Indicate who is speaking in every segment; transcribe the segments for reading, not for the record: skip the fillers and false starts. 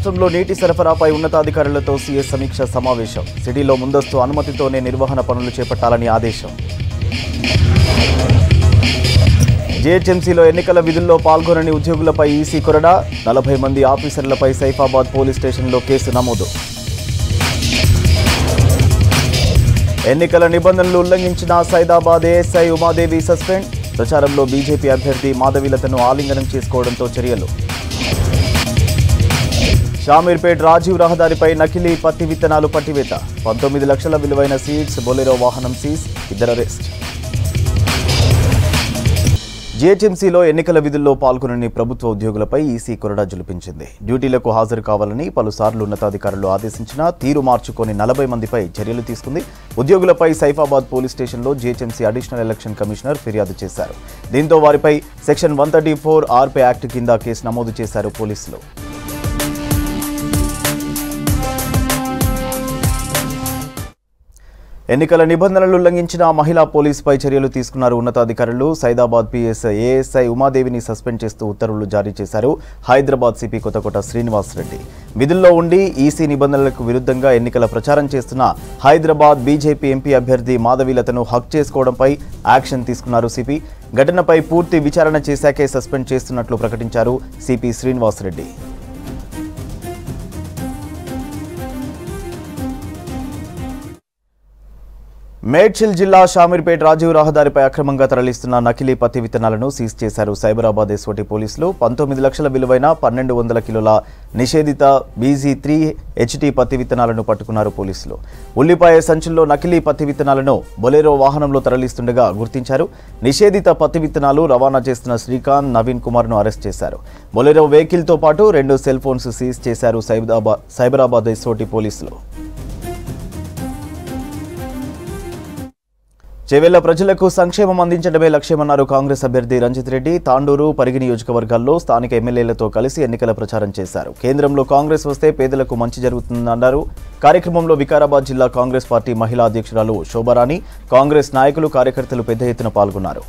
Speaker 1: రాష్ట్రంలో నీటి సరఫరాపై ఉన్నతాధికారులతో సీఎస్ సమీక్ష సమావేశం. సిటీలో ముందస్తు అనుమతితోనే నిర్వహణ పనులు చేపట్టాలని ఆదేశం. జీహెచ్ఎంసీలో ఎన్నికల విధుల్లో పాల్గొనని ఉద్యోగులపై ఈసీ కొరడా. 40 మంది ఆఫీసర్లపై సైఫాబాద్ పోలీస్ స్టేషన్లో కేసు నమోదు. ఎన్నికల నిబంధనలు ఉల్లంఘించిన సైదాబాద్ ఏఎస్ఐ ఉమాదేవి సస్పెండ్. ప్రచారంలో బీజేపీ అభ్యర్థి మాధవీలతను ఆలింగనం చేసుకోవడంతో చర్యలు. షామీర్పేట్ రాజీవ్ రహదారిపై నకిలీ పత్తి విత్తనాలు పట్టివేత. 19 లక్షల విలువైన సీడ్స్, బొలెరో వాహనం సీజ్, 2 అరెస్ట్. జీహెచ్ఎంసీలో ఎన్నికల విధుల్లో పాల్గొనని ప్రభుత్వ ఉద్యోగులపై ఈసీ కొరడా జులిపించింది. డ్యూటీలకు హాజరు కావాలని పలుసార్లు ఉన్నతాధికారులు ఆదేశించినా తీరు మార్చుకొని 40 మందిపై చర్యలు తీసుకుంది. ఉద్యోగులపై సైఫాబాద్ పోలీస్ స్టేషన్లో జీహెచ్ఎంసీ అడిషనల్ ఎలక్షన్ కమిషనర్ ఫిర్యాదు చేశారు. దీంతో వారిపై సెక్షన్ 134 ఆర్పే యాక్ట్ కింద కేసు నమోదు చేశారు పోలీసులు. ఎన్నికల నిబంధనలు ఉల్లంఘించిన మహిళా పోలీసుపై చర్యలు తీసుకున్నారు ఉన్నతాధికారులు. సైదాబాద్ పీఎస్ ఏఎస్ఐ ఉమాదేవిని సస్పెండ్ చేస్తూ ఉత్తర్వులు జారీ చేశారు హైదరాబాద్ సిపి కొత్తకోట శ్రీనివాసరెడ్డి. విధుల్లో ఉండి ఈసీ నిబంధనలకు విరుద్ధంగా ఎన్నికల ప్రచారం చేస్తున్న హైదరాబాద్ బీజేపీ ఎంపీ అభ్యర్థి మాధవీలతను హక్ చేసుకోవడంపై యాక్షన్ తీసుకున్నారు సిపి. ఘటనపై పూర్తి విచారణ చేశాకే సస్పెండ్ చేస్తున్నట్లు ప్రకటించారు సిపి శ్రీనివాసరెడ్డి. మేడ్చల్ జిల్లా షామీర్పేట్ రాజీవ్ రహదారిపై అక్రమంగా తరలిస్తున్న నకిలీ పత్తి విత్తనాలను సీజ్ చేశారు సైబరాబాద్ ఎస్ఓటీ పోలీసులు. 19 లక్షల విలువైన 1200 కిలోల నిషేధిత BG3 HT పత్తి విత్తనాలను పట్టుకున్నారు పోలీసులు. ఉల్లిపాయ సంచుల్లో నకిలీ పత్తి విత్తనాలను బొలెరో వాహనంలో తరలిస్తుండగా గుర్తించారు. నిషేధిత పత్తి విత్తనాలు రవాణా చేస్తున్న శ్రీకాంత్, నవీన్ కుమార్ను అరెస్ట్ చేశారు. బొలెరో వెహికల్తో పాటు 2 సెల్ ఫోన్స్ సీజ్ చేశారు సైబరాబాద్ ఎస్ఓటీ పోలీసులు. చేవెళ్ల ప్రజలకు సంక్షేమం అందించడమే లక్ష్యమన్నారు కాంగ్రెస్ అభ్యర్థి రంజిత్ రెడ్డి. తాండూరు, పరిగి నియోజకవర్గాల్లో స్థానిక ఎమ్మెల్యేలతో కలిసి ఎన్నికల ప్రచారం చేశారు. కేంద్రంలో కాంగ్రెస్ వస్తే పేదలకు మంచి జరుగుతుందన్నారు. కార్యక్రమంలో వికారాబాద్ జిల్లా కాంగ్రెస్ పార్టీ మహిళా అధ్యక్షురాలు శోభారాణి, కాంగ్రెస్ నాయకులు, కార్యకర్తలు పెద్ద ఎత్తున పాల్గొన్నారు.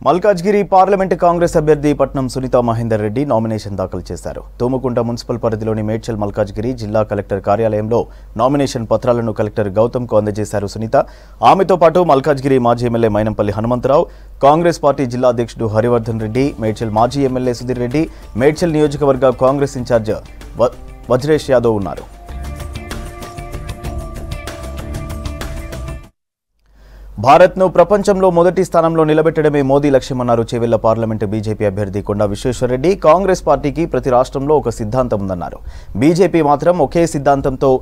Speaker 1: మల్కాజ్గిరి పార్లమెంటు కాంగ్రెస్ అభ్యర్థి పట్నం సునీత మహేందర్ రెడ్డి నామినేషన్ దాఖలు చేశారు. తోముకుంట మున్సిపల్ పరిధిలోని మేడ్చల్ మల్కాజ్గిరి జిల్లా కలెక్టర్ కార్యాలయంలో నామినేషన్ పత్రాలను కలెక్టర్ గౌతమ్కు అందజేశారు సునీత. ఆమెతో పాటు మల్కాజ్గిరి మాజీ ఎమ్మెల్యే మైనంపల్లి హనుమంతరావు, కాంగ్రెస్ పార్టీ జిల్లా అధ్యక్షుడు హరివర్ధన్ రెడ్డి, మేడ్చల్ మాజీ ఎమ్మెల్యే సుధీర్ రెడ్డి, మేడ్చల్ నియోజకవర్గ కాంగ్రెస్ ఇన్ఛార్జ్ వజ్రేష్ యాదవ్ ఉన్నారు. భారత్ను ప్రపంచంలో మొదటి స్థానంలో నిలబెట్టడమే మోదీ లక్ష్యమన్నారు చేవెళ్ల పార్లమెంటు బీజేపీ అభ్యర్థి కొండా విశ్వేశ్వరరెడ్డి. కాంగ్రెస్ పార్టీకి ప్రతి రాష్ట్రంలో ఒక సిద్ధాంతం ఉందన్నారు. బీజేపీ మాత్రం ఒకే సిద్ధాంతంతో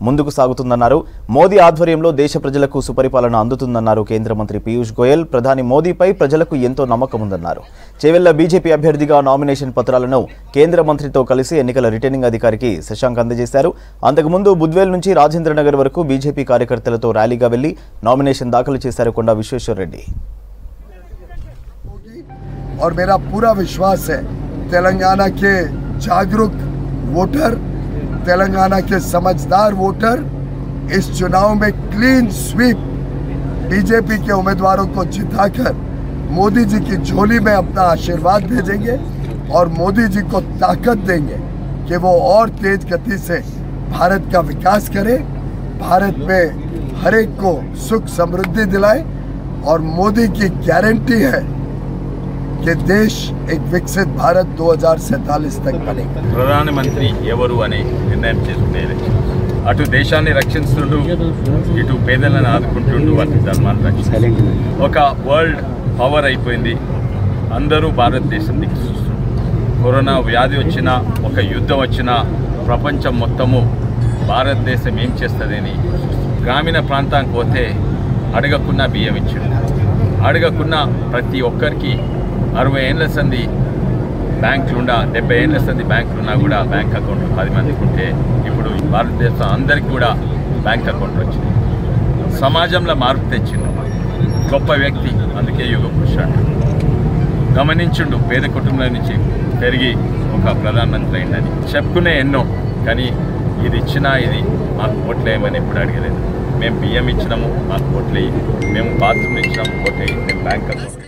Speaker 1: ముందుకు సాగుతుందన్నారు. మోదీ ఆధ్వర్యంలో దేశ ప్రజలకు సుపరిపాలన అందుతుందన్నారు కేంద్ర మంత్రి పీయూష్ గోయల్. ప్రధాని మోదీపై ప్రజలకు ఎంతో నమ్మకం ఉందన్నారు. చేవెళ్ల బీజేపీ అభ్యర్థిగా నామినేషన్ పత్రాలను కేంద్ర మంత్రితో కలిసి ఎన్నికల రిటర్నింగ్ అధికారికి శశాంక్ అందజేశారు. అంతకుముందు బుద్వేల్ నుంచి రాజేంద్రనగర్ వరకు బీజేపీ కార్యకర్తలతో ర్యాలీగా వెళ్లి నామినేషన్ దాఖలు చేశారు కొండా విశ్వేశ్వరరెడ్డి.
Speaker 2: और मेरा पूरा विश्वास है तेलंगाना के जागरूक वोटर, तेलंगाना के समझदार वोटर इस चुनाव में क्लीन स्वीप बीजेपी के उम्मीदवारों को जिताकर मोदी जी की झोली में अपना आशीर्वाद भेजेंगे और मोदी जी को ताकत देंगे कि वो और तेज गति से भारत का विकास करें, भारत में हर एक को सुख समृद्धि दिलाए और मोदी की गारंटी है कि देश एक विकसित भारत 2047 तक बनेगा.
Speaker 3: ప్రధానమంత్రి ఎవరు అనే నిర్ణయం చేసుకునే అటు దేశాన్ని రక్షిస్తుంటూ ఇటు పేదలను ఆదుకుంటుంటూ వాటి ధర్మాన్ని రక్షిస్తుంది. ఒక వరల్డ్ పవర్ అయిపోయింది. అందరూ భారతదేశం దిక్కు చూస్తున్నారు. కరోనా వ్యాధి వచ్చినా, ఒక యుద్ధం వచ్చినా ప్రపంచం మొత్తము భారతదేశం ఏం చేస్తుందని గ్రామీణ ప్రాంతానికి పోతే అడగకున్న బియ్యం ఇచ్చిండు, అడగకున్న ప్రతి ఒక్కరికి 60 ఏళ్ళ సంది బ్యాంకులు 70 ఏళ్ళ సంది బ్యాంకులున్నా కూడా బ్యాంక్ అకౌంట్లు 10 మందికి ఉంటే ఇప్పుడు భారతదేశం అందరికీ కూడా బ్యాంక్ అకౌంట్లు వచ్చింది. సమాజంలో మార్పు తెచ్చిండు, గొప్ప వ్యక్తి. అందుకే యుగ పురుషుడు గమనించుండు, పేద కుటుంబం నుంచి పెరిగి ఒక ప్రధానమంత్రి అయిందని చెప్పుకునే ఎన్నో. కానీ ఇది ఇచ్చినా ఇది మాకు ఓట్లేయమని ఎప్పుడు అడగలేదు. మేము బియ్యం ఇచ్చినాము, మాకు ఓట్లేయి, మేము బాత్రూమ్ ఇచ్చినాము, ఓట్లేయి, మేము బ్యాంక్ అకౌంట్.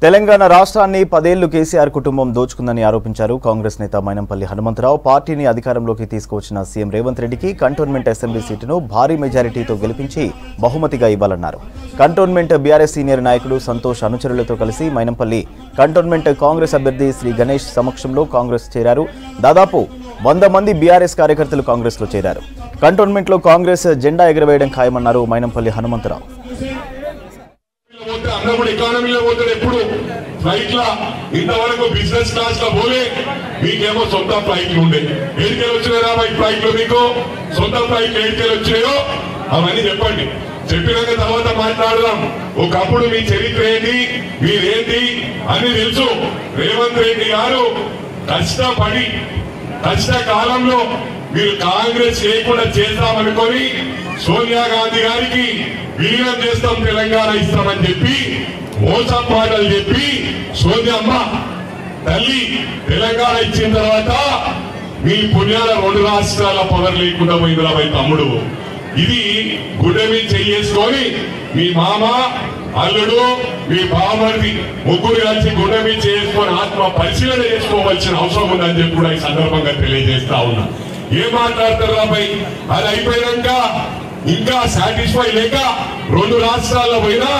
Speaker 1: తెలంగాణ రాష్ట్రాన్ని 10 ఏళ్లు కేసీఆర్ కుటుంబం దోచుకుందని ఆరోపించారు కాంగ్రెస్ నేత మైనంపల్లి హనుమంతరావు. పార్టీని అధికారంలోకి తీసుకువచ్చిన సీఎం రేవంత్ రెడ్డికి కంటోన్మెంట్ అసెంబ్లీ సీటును భారీ మెజారిటీతో గెలిపించి బహుమతిగా ఇవ్వాలన్నారు. కంటోన్మెంట్ బీఆర్ఎస్ సీనియర్ నాయకుడు సంతోష్ అనుచరులతో కలిసి మైనంపల్లి కంటోన్మెంట్ కాంగ్రెస్ అభ్యర్థి శ్రీ గణేష్ సమక్షంలో కాంగ్రెస్ చేరారు. దాదాపు 100 మంది బీఆర్ఎస్ కార్యకర్తలు కాంగ్రెస్లో చేరారు. కంటోన్మెంట్లో కాంగ్రెస్ జెండా ఎగరవేయడం ఖాయమన్నారు మైనంపల్లి హనుమంతరావు.
Speaker 4: అన్నప్పుడు ఎకానమీలో పోతాడు, ఎప్పుడు ఫ్లైట్ లా ఇంతవరకు బిజినెస్ క్లాస్ లో పోలే. మీకేమో సొంత ఫ్లైట్లు ఉండే, ఏడికెళ్ళి వచ్చినారా ఫ్లైట్ లో? మీకు సొంత ఫ్లైట్లు ఏడికెళ్ళి వచ్చినాయో అవన్నీ చెప్పండి. చెప్పినాక తర్వాత మాట్లాడదాం. ఒకప్పుడు మీ చరిత్ర ఏంటి, మీరేంటి అని తెలుసు. రేవంత్ రెడ్డి గారు కష్టపడి కష్టకాలంలో మీరు కాంగ్రెస్ చేయకుండా చేస్తామనుకొని సోనియా గాంధీ గారికి విలీనం చేస్తాం, తెలంగాణ ఇస్తామని చెప్పి మోసం మాటలు చెప్పి సోనియమ్మ తల్లి తెలంగాణ ఇచ్చిన తర్వాత మీ పుణ్యాల 2 రాష్ట్రాల పవర్ లేకుండా పోయిందిరా తమ్ముడు. ఇది గుడ్డమి చేసుకొని మీ మామ అల్లుడు మీ బామర్ది ముగ్గురు కలిసి గుడ్డమి చేసుకొని ఆత్మ పరిశీలన చేసుకోవాల్సిన అవసరం ఉందని చెప్పి కూడా ఈ సందర్భంగా తెలియజేస్తా ఉన్నా. ఏం మాట్లాడతారు రాబాయ్? అది అయిపోయినాక ఇంకా సాటిస్ఫై లేక 2 రాష్ట్రాల్లో పోయినా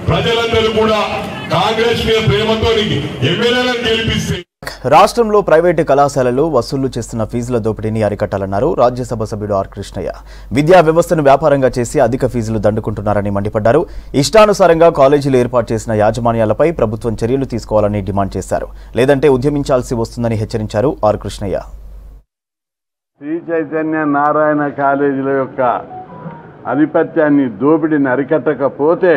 Speaker 4: ప్రజలందరూ కూడా కాంగ్రెస్ మీద ప్రేమతో ఎమ్మెల్యేలను గెలిపిస్తే.
Speaker 1: రాష్ట్రంలో ప్రైవేటు కళాశాలలు వసూలు చేస్తున్న ఫీజుల దోపిడీని అరికట్టాలన్నారు రాజ్యసభ సభ్యుడు ఆర్ కృష్ణయ్య. విద్యా వ్యవస్థను వ్యాపారంగా చేసి అధిక ఫీజులు దండుకుంటున్నారని మండిపడ్డారు. ఇష్టానుసారంగా కాలేజీలు ఏర్పాటు చేసిన యాజమాన్యాలపై ప్రభుత్వం చర్యలు తీసుకోవాలని డిమాండ్ చేశారు. లేదంటే ఉద్యమించాల్సి వస్తుందని హెచ్చరించారు ఆర్ కృష్ణయ్య.
Speaker 5: శ్రీ చైతన్య నారాయణ కాలేజీల యొక్క ఆధిపత్యాన్ని దోపిడీని అరికట్టకపోతే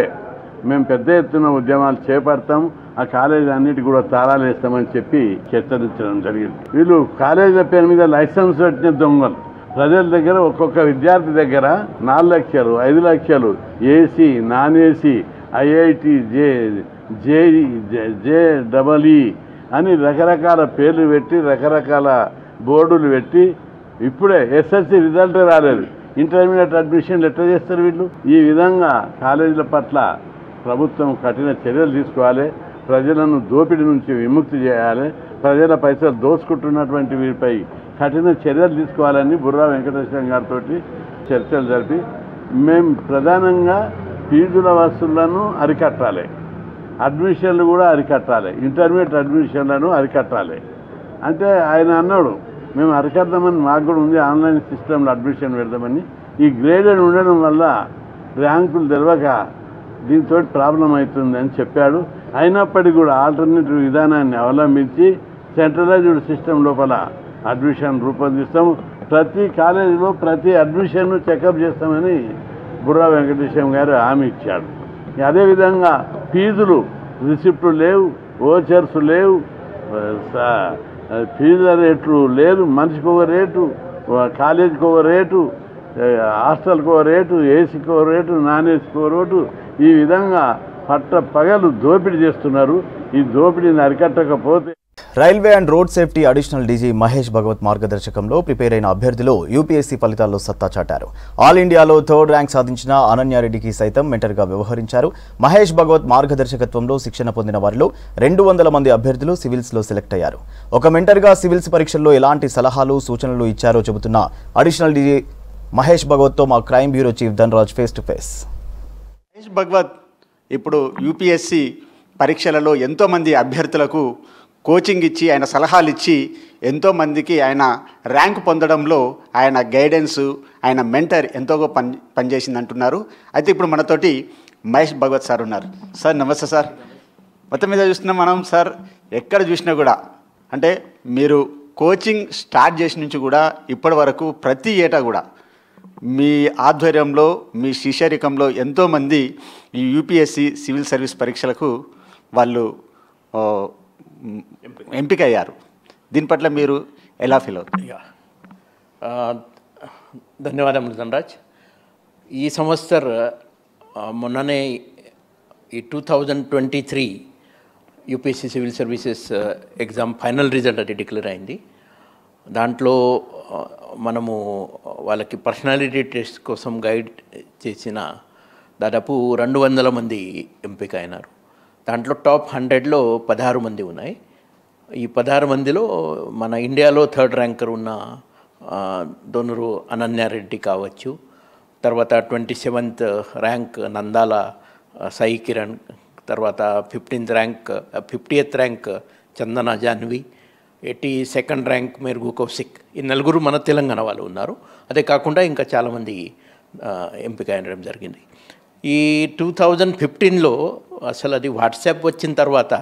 Speaker 5: మేము పెద్ద ఎత్తున ఉద్యమాలు చేపడతాం, ఆ కాలేజీ అన్నిటి కూడా తాళాలు వేస్తామని చెప్పి హెచ్చరించడం జరిగింది. వీళ్ళు కాలేజీల పేరు మీద లైసెన్స్ పెట్టిన దొంగలు. ప్రజల దగ్గర ఒక్కొక్క విద్యార్థి దగ్గర 4 లక్షలు 5 లక్షలు AC non AC IIT JEE అని రకరకాల పేర్లు పెట్టి రకరకాల బోర్డులు పెట్టి ఇప్పుడే ఎస్ఎస్సి రిజల్ట్ రాలేదు, ఇంటర్మీడియట్ అడ్మిషన్లు ఎట్లా చేస్తారు వీళ్ళు? ఈ విధంగా కాలేజీల పట్ల ప్రభుత్వం కఠిన చర్యలు తీసుకోవాలి, ప్రజలను దోపిడీ నుంచి విముక్తి చేయాలి, ప్రజల పైసలు దోచుకుంటున్నటువంటి వీరిపై కఠిన చర్యలు తీసుకోవాలని బుర్రా వెంకటేశ్వర గారితో చర్చలు జరిపి మేము ప్రధానంగా ఫీజుల వసూళ్లను అరికట్టాలి, అడ్మిషన్లు కూడా అరికట్టాలి, ఇంటర్మీడియట్ అడ్మిషన్లను అరికట్టాలి అంటే ఆయన అన్నాడు మేము అరికడదామని, మాకు కూడా ఉంది ఆన్లైన్ సిస్టంలో అడ్మిషన్ పెడదామని. ఈ గ్రేడెడ్ ఉండడం వల్ల ర్యాంకులు తెలియక దీంతో ప్రాబ్లం అవుతుంది అని చెప్పాడు. అయినప్పటికీ కూడా ఆల్టర్నేటివ్ విధానాన్ని అవలంబించి సెంట్రలైజ్డ్ సిస్టమ్ లోపల అడ్మిషన్ రూపొందిస్తాము, ప్రతి కాలేజీలో ప్రతి అడ్మిషన్ను చెకప్ చేస్తామని బుర్రా వెంకటేశ్వర గారు హామీ ఇచ్చాడు. అదేవిధంగా ఫీజులు రిసిప్ట్లు లేవు, ఓచర్స్ లేవు, ఫీజుల రేట్లు లేదు, మనిషికి ఒక రేటు, కాలేజీకి ఒక రేటు, హాస్టల్కి ఒక రేటు, ఏసీకి ఒక రేటు, నాన్ ఏసీకి ఒక రేటు, ఈ విధంగా పట్ట పగలు దోపిడీ చేస్తున్నారు. ఈ దోపిడీని అరికట్టకపోతే
Speaker 1: railway and road safety additional DG Mahesh Bhagwat మార్గదర్శకంలో ప్రిపేర్ అయిన అభ్యర్థులు యూపీఎస్సీ ఫలితాల్లో సత్తా చాటారు. ఆల్ ఇండియాలో 3rd ర్యాంక్ సాధించిన అనన్యారెడ్డికి సైతం మెంటర్గా వ్యవహరించారు. మహేష్ భగవత్ మార్గదర్శకత్వంలో శిక్షణ పొందిన వారిలో 200 మంది అభ్యర్థులు సివిల్స్లో సెలెక్ట్ అయ్యారు. ఒక మెంటర్గా సివిల్స్ పరీక్షల్లో ఎలాంటి సలహాలు సూచనలు ఇచ్చారో చెబుతున్న అడిషనల్ డీజీ మహేష్ భగవత్తో మా crime bureau chief Dhanaraj face to face.
Speaker 6: Mahesh Bhagwat ఇప్పుడు యూపీఎస్సీ పరీక్షలలో ఎంతోమంది అభ్యర్థులకు కోచింగ్ ఇచ్చి ఆయన సలహాలు ఇచ్చి ఎంతోమందికి ఆయన ర్యాంక్ పొందడంలో ఆయన గైడెన్స్ ఆయన మెంటర్ ఎంతో పనిచేసింది అంటున్నారు. అయితే ఇప్పుడు మనతోటి మహేష్ భగవత్ సార్ ఉన్నారు. సార్ నమస్తే సార్. మొత్తం మీద చూస్తున్నాం మనం సార్, ఎక్కడ చూసినా కూడా అంటే మీరు కోచింగ్ స్టార్ట్ చేసిన నుంచి కూడా ఇప్పటి వరకు ప్రతి ఏటా కూడా మీ ఆధ్వర్యంలో మీ శిష్యరికంలో ఎంతోమంది ఈ యూపీఎస్సి సివిల్ సర్వీస్ పరీక్షలకు వాళ్ళు ఎంపిక అయ్యారు. దీని పట్ల మీరు ఎలా ఫీల్ అవుతుంది?
Speaker 7: ధన్యవాదములు ధనరాజ్. ఈ సంవత్సర మొన్ననే ఈ 2023 UPSC civil services exam final result అది డిక్లేర్ అయింది. దాంట్లో మనము వాళ్ళకి పర్సనాలిటీ టెస్ట్ కోసం గైడ్ చేసిన దాదాపు 200 మంది ఎంపిక అయినారు. దాంట్లో టాప్ 100లో 16 మంది ఉన్నాయి. ఈ 16 మందిలో మన ఇండియాలో 3rd ర్యాంకర్ ఉన్న దొనూరు అనన్యారెడ్డి కావచ్చు, తర్వాత 27th ర్యాంక్ నందాల సాయి కిరణ్, తర్వాత 50th ర్యాంక్ చందన జాన్వి, 82nd ర్యాంక్ మెరుగు కౌశిక్. ఈ 4 మన తెలంగాణ వాళ్ళు ఉన్నారు. అదే కాకుండా ఇంకా చాలామంది ఎంపిక అయినడం జరిగింది. ఈ 2015లో అసలు అది వాట్సాప్ వచ్చిన తర్వాత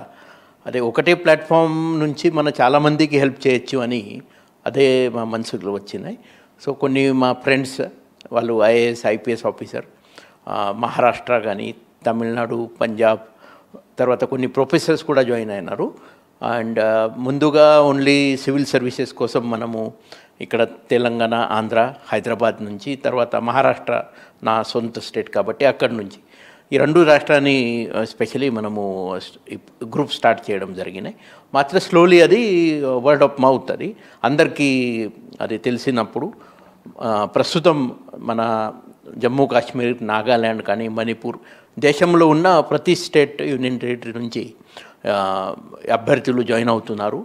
Speaker 7: అదే ఒకటే ప్లాట్ఫామ్ నుంచి మన చాలామందికి హెల్ప్ చేయొచ్చు అని అదే మా మనసులో వచ్చినాయి. సో కొన్ని మా ఫ్రెండ్స్ వాళ్ళు ఐఏఎస్ ఐపీఎస్ ఆఫీసర్ మహారాష్ట్ర కానీ తమిళనాడు పంజాబ్, తర్వాత కొన్ని ప్రొఫెసర్స్ కూడా జాయిన్ అయినారు. అండ్ ముందుగా ఓన్లీ సివిల్ సర్వీసెస్ కోసం మనము ఇక్కడ తెలంగాణ, ఆంధ్ర, హైదరాబాద్ నుంచి, తర్వాత మహారాష్ట్ర నా సొంత స్టేట్ కాబట్టి అక్కడి నుంచి ఈ 2 రాష్ట్రాన్ని స్పెషలీ మనము గ్రూప్ స్టార్ట్ చేయడం జరిగినాయి. మాత్రం స్లోలీ అది వర్డ్ ఆఫ్ మౌత్ అది అందరికీ అది తెలిసినప్పుడు ప్రస్తుతం మన జమ్మూ కాశ్మీర్, నాగాల్యాండ్ కానీ మణిపూర్ దేశంలో ఉన్న ప్రతి స్టేట్ యూనియన్ టెరిటరీ నుంచి అభ్యర్థులు జాయిన్ అవుతున్నారు.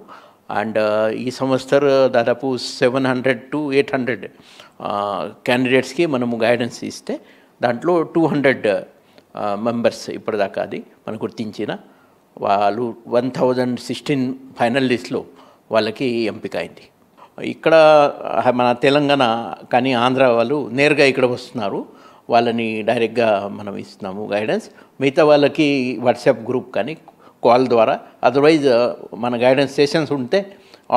Speaker 7: అండ్ ఈ సంవత్సరం దాదాపు 700 to 800 క్యాండిడేట్స్కి మనము గైడెన్స్ ఇస్తే దాంట్లో 200 మెంబర్స్ ఇప్పటిదాకా అది మనం గుర్తించిన వాళ్ళు 1016 ఫైనల్ లిస్ట్లో వాళ్ళకి ఎంపిక అయింది. ఇక్కడ మన తెలంగాణ కానీ ఆంధ్ర వాళ్ళు నేరుగా ఇక్కడ వస్తున్నారు, వాళ్ళని డైరెక్ట్గా మనం ఇస్తున్నాము గైడెన్స్. మిగతా వాళ్ళకి వాట్సాప్ గ్రూప్ కానీ కాల్ ద్వారా, అదర్వైజ్ మన గైడెన్స్ సెషన్స్ ఉంటే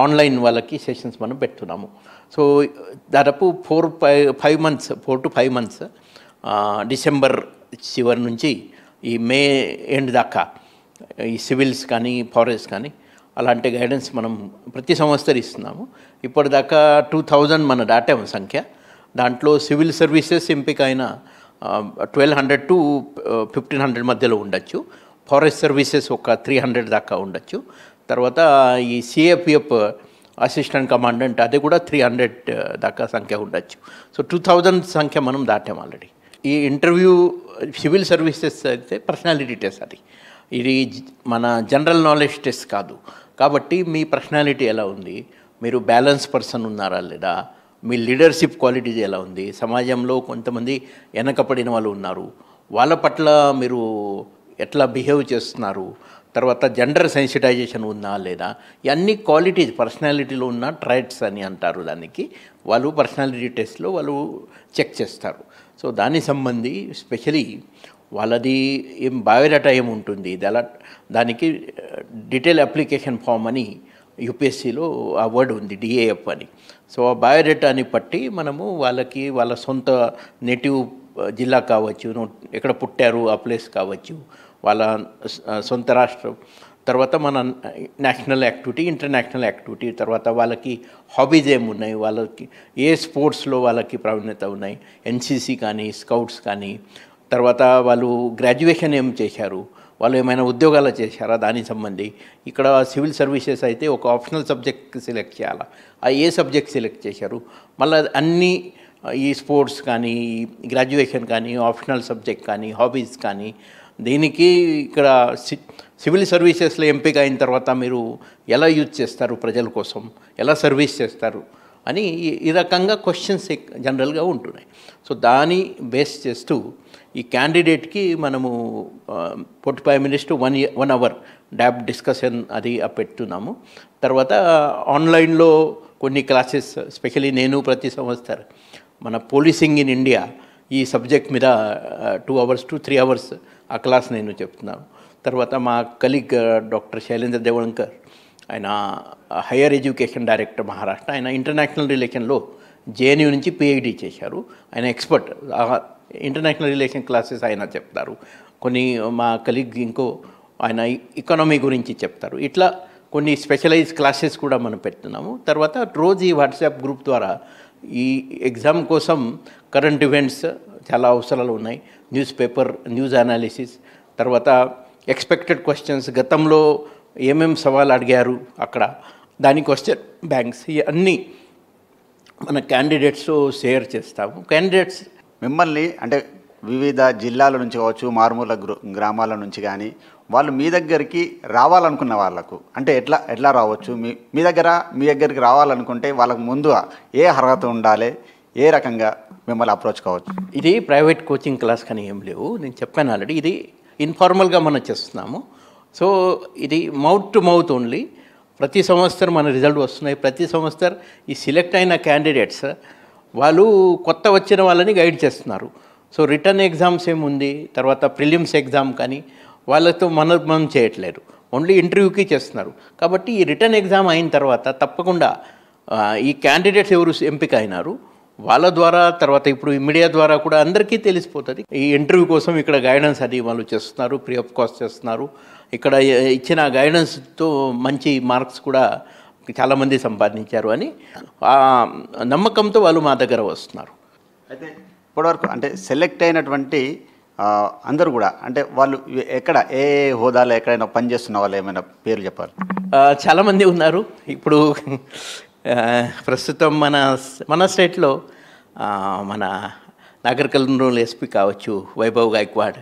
Speaker 7: ఆన్లైన్ వాళ్ళకి సెషన్స్ మనం పెడుతున్నాము. సో దాదాపు 4 to 5 months డిసెంబర్ చివరి నుంచి ఈ మే ఎండ్ దాకా ఈ సివిల్స్ కానీ ఫారెస్ట్ కానీ అలాంటి గైడెన్స్ మనం ప్రతి సంవత్సరం ఇస్తున్నాము. ఇప్పటిదాకా 2000 మన దాటాము సంఖ్య. దాంట్లో సివిల్ సర్వీసెస్ ఎంపిక అయిన 1200 to 1500 మధ్యలో ఉండొచ్చు. ఫారెస్ట్ సర్వీసెస్ ఒక 300 దాకా ఉండొచ్చు. తర్వాత ఈ సిఏపిఎఫ్ అసిస్టెంట్ కమాండెంట్ అది కూడా 300 దాకా సంఖ్య ఉండొచ్చు. సో 2000 సంఖ్య మనం దాటాం ఆల్రెడీ. ఈ ఇంటర్వ్యూ సివిల్ సర్వీసెస్ అయితే పర్సనాలిటీ టెస్ట్, అది ఇది మన జనరల్ నాలెడ్జ్ టెస్ట్ కాదు. కాబట్టి మీ పర్సనాలిటీ ఎలా ఉంది, మీరు బ్యాలెన్స్ పర్సన్ ఉన్నారా లేదా, మీ లీడర్షిప్ క్వాలిటీస్ ఎలా ఉంది, సమాజంలో కొంతమంది వెనకపడిన వాళ్ళు ఉన్నారు, వాళ్ళ పట్ల మీరు ఎట్లా బిహేవ్ చేస్తున్నారు, తర్వాత జెండర్ సెన్సిటైజేషన్ ఉందా లేదా, ఇవన్నీ క్వాలిటీస్ పర్సనాలిటీలో ఉన్న ట్రైట్స్ అని అంటారు. దానికి వాళ్ళు పర్సనాలిటీ టెస్ట్లో వాళ్ళు చెక్ చేస్తారు. సో దానికి సంబంధి స్పెషలీ వాళ్ళది ఏం బయోడేటా ఏముంటుంది, దానికి డీటెయిల్ అప్లికేషన్ ఫామ్ అని యూపీఎస్సీలో ఆ వర్డ్ ఉంది, డిఏఎఫ్ అని. సో ఆ బయోడేటాని బట్టి మనము వాళ్ళకి వాళ్ళ సొంత నేటివ్ జిల్లా కావచ్చు, ఎక్కడ పుట్టారు ఆ ప్లేస్ కావచ్చు, వాళ్ళ సొంత రాష్ట్రం, తర్వాత మన నేషనల్ యాక్టివిటీ, ఇంటర్నేషనల్ యాక్టివిటీ, తర్వాత వాళ్ళకి హాబీస్ ఏమున్నాయి, వాళ్ళకి ఏ స్పోర్ట్స్లో వాళ్ళకి ప్రావీణ్యత ఉన్నాయి, ఎన్సీసీ కానీ స్కౌట్స్ కానీ, తర్వాత వాళ్ళు గ్రాడ్యుయేషన్ ఏం చేశారు, వాళ్ళు ఏమైనా ఉద్యోగాలు చేశారా దానికి సంబంధి. ఇక్కడ సివిల్ సర్వీసెస్ అయితే ఒక ఆప్షనల్ సబ్జెక్ట్ సెలెక్ట్ చేయాలా, ఆ ఏ సబ్జెక్ట్ సెలెక్ట్ చేశారు, మళ్ళీ అన్నీ ఈ స్పోర్ట్స్ కానీ గ్రాడ్యుయేషన్ కానీ ఆప్షనల్ సబ్జెక్ట్ కానీ హాబీస్ కానీ, దీనికి ఇక్కడ సివిల్ సర్వీసెస్లో ఎంపిక అయిన తర్వాత మీరు ఎలా యూజ్ చేస్తారు, ప్రజల కోసం ఎలా సర్వీస్ చేస్తారు అని ఈ రకంగా క్వశ్చన్స్ జనరల్గా ఉంటున్నాయి. సో దాన్ని బేస్ చేస్తూ ఈ క్యాండిడేట్కి మనము 45 minutes to 1 hour dub discussion అది పెడుతున్నాము. తర్వాత ఆన్లైన్లో కొన్ని క్లాసెస్, స్పెషలీ నేను ప్రతి సంవత్సరం మన పోలీసింగ్ ఇన్ ఇండియా ఈ సబ్జెక్ట్ మీద 2 hours to 3 hours ఆ క్లాస్ నేను చెప్తున్నాను. తర్వాత మా కలీగ్ డాక్టర్ శైలేంద్ర దేవళంకర్ ఆయన హయ్యర్ ఎడ్యుకేషన్ డైరెక్టర్ మహారాష్ట్ర. ఆయన ఇంటర్నేషనల్ రిలేషన్లో జేఎన్యూ నుంచి పిహెచ్డి చేశారు. ఆయన ఎక్స్పర్ట్. ఇంటర్నేషనల్ రిలేషన్ క్లాసెస్ ఆయన చెప్తారు. కొన్ని మా కలీగ్ ఇంకో ఆయన ఎకానమీ గురించి చెప్తారు. ఇట్లా కొన్ని స్పెషలైజ్ క్లాసెస్ కూడా మనం పెడుతున్నాము. తర్వాత రోజు ఈ వాట్సాప్ గ్రూప్ ద్వారా ఈ ఎగ్జామ్ కోసం కరెంట్ ఈవెంట్స్ చాలా అవసరాలు ఉన్నాయి. న్యూస్ అనాలిసిస్, తర్వాత ఎక్స్పెక్టెడ్ క్వశ్చన్స్, గతంలో ఏమేమి సవాలు అడిగారు అక్కడ, దాని క్వశ్చన్ బ్యాంక్స్, ఇవన్నీ మన క్యాండిడేట్స్ షేర్ చేస్తాము. క్యాండిడేట్స్
Speaker 6: మిమ్మల్ని అంటే వివిధ జిల్లాల నుంచి కావచ్చు, మారుమూల గ్రామాల నుంచి కానీ వాళ్ళు మీ దగ్గరికి రావాలనుకున్న వాళ్ళకు అంటే ఎట్లా రావచ్చు? మీ దగ్గరికి రావాలనుకుంటే వాళ్ళకు ముందు ఏ అర్హత ఉండాలి, ఏ రకంగా మిమ్మల్ని అప్రోచ్ కావచ్చు?
Speaker 7: ఇది ప్రైవేట్ కోచింగ్ క్లాస్ కానీ ఏం లేవు. నేను చెప్పాను ఆల్రెడీ, ఇది ఇన్ఫార్మల్గా మనం చేస్తున్నాము. సో ఇది మౌత్ టు మౌత్ ఓన్లీ. ప్రతి సంవత్సరం మన రిజల్ట్ వస్తున్నాయి. ప్రతి సంవత్సరం ఈ సెలెక్ట్ అయిన క్యాండిడేట్స్ వాళ్ళు కొత్త వచ్చిన వాళ్ళని గైడ్ చేస్తున్నారు. సో రిటర్న్ ఎగ్జామ్స్ ఏముంది, తర్వాత ప్రిలిమ్స్ ఎగ్జామ్ కానీ వాళ్ళతో మనం చేయట్లేదు, ఓన్లీ ఇంటర్వ్యూకి చేస్తున్నారు. కాబట్టి ఈ రిటర్న్ ఎగ్జామ్ అయిన తర్వాత తప్పకుండా ఈ క్యాండిడేట్స్ ఎవరు ఎంపిక అయినారు వాళ్ళ ద్వారా, తర్వాత ఇప్పుడు ఈ మీడియా ద్వారా కూడా అందరికీ తెలిసిపోతుంది. ఈ ఇంటర్వ్యూ కోసం ఇక్కడ గైడెన్స్ అది వాళ్ళు చేస్తున్నారు, ఫ్రీ ఆఫ్ కాస్ట్ చేస్తున్నారు. ఇక్కడ ఇచ్చిన గైడెన్స్తో మంచి మార్క్స్ కూడా చాలామంది సంపాదించారు అని నమ్మకంతో వాళ్ళు మా దగ్గర వస్తున్నారు.
Speaker 6: అయితే ఇప్పటివరకు అంటే సెలెక్ట్ అయినటువంటి అందరూ కూడా అంటే వాళ్ళు ఎక్కడ ఏ హోదాలో ఎక్కడైనా పనిచేస్తున్న వాళ్ళు ఏమైనా పేర్లు చెప్పాలి?
Speaker 7: చాలామంది ఉన్నారు. ఇప్పుడు ప్రస్తుతం మన స్టేట్లో మన నాగర్ కర్నూల్ ఎస్పీ కావచ్చు వైభవ్ గాయక్వాడ్,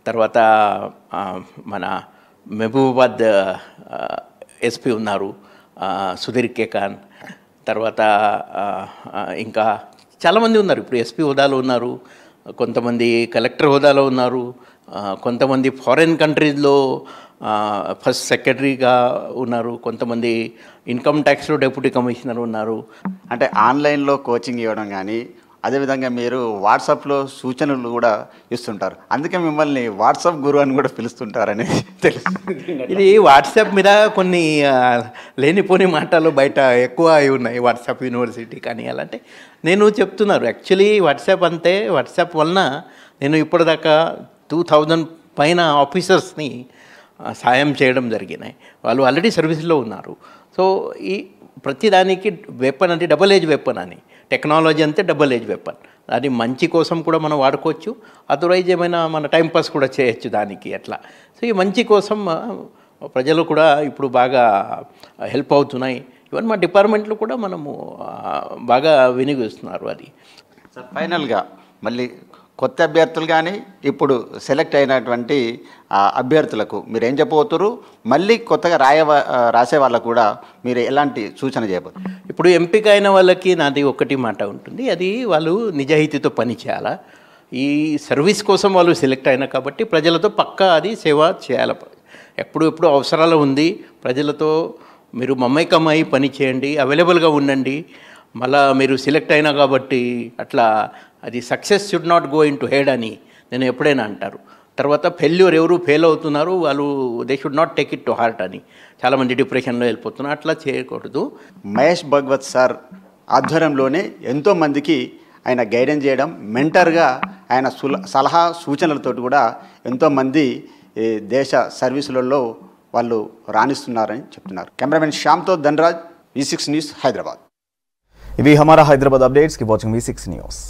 Speaker 7: తర్వాత మన మహబూబాబాద్ ఎస్పీ ఉన్నారు సుధీర్ కేకాన్, తర్వాత ఇంకా చాలామంది ఉన్నారు. ఇప్పుడు ఎస్పీ హోదాలో ఉన్నారు, కొంతమంది కలెక్టర్ హోదాలో ఉన్నారు, కొంతమంది ఫారిన్ కంట్రీస్లో ఫస్ట్ సెక్రటరీగా ఉన్నారు, కొంతమంది ఇన్కమ్ ట్యాక్స్లో డెప్యూటీ కమిషనర్ ఉన్నారు.
Speaker 6: అంటే ఆన్లైన్లో కోచింగ్ ఇవ్వడం కానీ అదేవిధంగా మీరు వాట్సాప్లో సూచనలు కూడా ఇస్తుంటారు, అందుకే మిమ్మల్ని వాట్సాప్ గురు అని కూడా పిలుస్తుంటారని తెలుసు.
Speaker 7: ఇది వాట్సాప్ మీద కొన్ని లేనిపోని మాటలు బయట ఎక్కువ అయి ఉన్నాయి. వాట్సాప్ యూనివర్సిటీ కానీ అలాంటి నేను చెప్తున్నారు. యాక్చువల్లీ వాట్సాప్ వలన నేను ఇప్పటిదాకా 2000 పైన ఆఫీసర్స్ని సాయం చేయడం జరిగినాయి. వాళ్ళు ఆల్రెడీ సర్వీస్లో ఉన్నారు. సో ఈ ప్రతిదానికి వెపన్ అంటే డబుల్ ఏజ్ వెపన్ అని, టెక్నాలజీ అంతే డబుల్ ఏజ్ వెపన్. అది మంచి కోసం కూడా మనం వాడుకోవచ్చు, అదర్వైజ్ ఏమైనా మన టైంపాస్ కూడా చేయొచ్చు దానికి అట్లా. సో ఈ మంచి కోసం ప్రజలు కూడా ఇప్పుడు బాగా హెల్ప్ అవుతున్నాయి. ఈవెన్ మా డిపార్ట్మెంట్లో కూడా మనము బాగా వినియోగిస్తున్నారు. అది
Speaker 6: సార్ ఫైనల్గా మళ్ళీ కొత్త అభ్యర్థులు కానీ ఇప్పుడు సెలెక్ట్ అయినటువంటి అభ్యర్థులకు మీరు ఏం చెప్పబోతున్నారు? మళ్ళీ కొత్తగా రాసే వాళ్ళకు కూడా మీరు ఎలాంటి సూచన చేయబోతున్నారు?
Speaker 7: ఇప్పుడు ఎంపిక అయిన వాళ్ళకి నాది ఒకటి మాట ఉంటుంది, అది వాళ్ళు నిజాయితీతో పని చేయాలా. ఈ సర్వీస్ కోసం వాళ్ళు సెలెక్ట్ అయినా కాబట్టి ప్రజలతో పక్కా అది సేవ చేయాలి. ఎప్పుడు అవసరాలు ఉంది, ప్రజలతో మీరు మమైకమై పని చేయండి, అవైలబుల్గా ఉండండి. మళ్ళా మీరు సెలెక్ట్ అయినా కాబట్టి అట్లా అది success should not go in to head అని నేను ఎప్పుడైనా అంటారు. తర్వాత ఎవరు ఫెయిల్ అవుతున్నారు వాళ్ళు they should not take it to heart అని చాలామంది డిప్రెషన్లో వెళ్ళిపోతున్నారు. అట్లా చేయకూడదు.
Speaker 6: మహేష్ భగవత్ సార్ ఆధ్వర్యంలోనే ఎంతోమందికి ఆయన గైడెన్స్ చేయడం, మెంటర్గా ఆయన సలహా సూచనలతో కూడా ఎంతోమంది దేశ సర్వీసులలో వాళ్ళు రాణిస్తున్నారని చెప్తున్నారు. కెమెరామెన్ శ్యామ్తో ధనరాజ్, V6 న్యూస్, హైదరాబాద్.
Speaker 1: ఇవి హమారా Hyderabad updates. Keep watching V6 news.